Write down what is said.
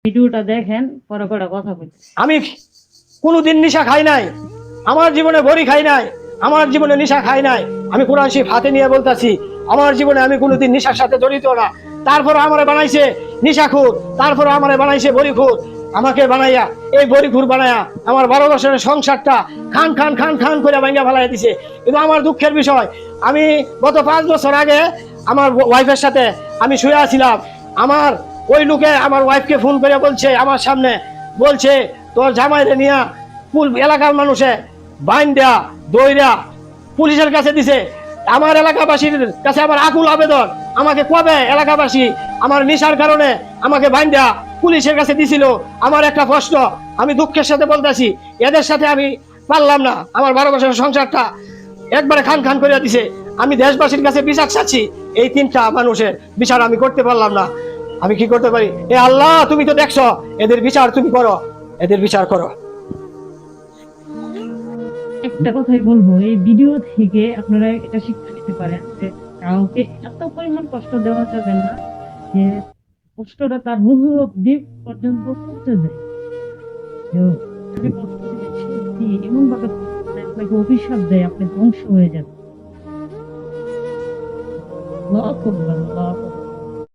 ভিডিওটা দেখেন, পরে করে কথা বলছি। আমি কোনোদিন নেশা খাই নাই, আমার জীবনে বড়ি খাই নাই, আমার জীবনে নেশা খাই নাই। আমি কোরআন শরীফ হাতে নিয়ে বলতাছি, আমার জীবনে আমি কোনোদিন নেশার সাথে জড়িত না। তারপর আমারে বানাইছে নেশাখোর, তারপর আমারে বানাইছে বড়িখোর। আমাকে বানাইয়া এই বড়িখোর বানাইয়া আমার 12 বছরের সংসারটা খান খান খান খান করে ভাঙ্গা ফেলাই দিছে। কিন্তু আমার দুঃখের বিষয়, আমি গত 5 বছর আগে আমার ওয়াইফের সাথে আমি শুয়ে আছিলাম। আমার ওই লোকে আমার ওয়াইফকে ফোন করে বলছে, আমার সামনে বলছে, তোর জামাইরে নিয়া এলাকার মানুষে বাইন্দা দইরা পুলিশের কাছে দিছে। আমার এলাকাবাসীর কাছে আমার আকুল আবেদন, আমাকে কবে এলাকাবাসী আমার নেশার কারণে আমাকে বাইন্দা পুলিশের কাছে দিছিল। আমার একটা প্রশ্ন, আমি দুঃখের সাথে বলতেছি, এদের সাথে আমি পারলাম না। আমার 12 বছরের সংসারটা একবারে খান খান করে দিছে। আমি দেশবাসীর কাছে বিচার চাচ্ছি, এই 3টা মানুষের বিচার আমি করতে পারলাম না। আমি কি করতে পারি? এ আল্লাহ, তুমি তো দেখছো, এদের বিচার তুমি করো, এদের বিচার করো। একটা কথাই বলবো, এই ভিডিও থেকে আপনারা এটা শিক্ষা নিতে পারেন যে কাউকে এত পরিমাণ কষ্ট দেওয়া যাবে না যে কষ্টটা তার রুহ অব্দি পর্যন্ত পৌঁছে যায়। তো আপনি কষ্ট দিয়ে এমন ভাবে আপনাকে অভিশাপ দেয়, আপনি ধ্বংস হয়ে যাবেন। আল্লাহু আকবার, আল্লাহু আকবার।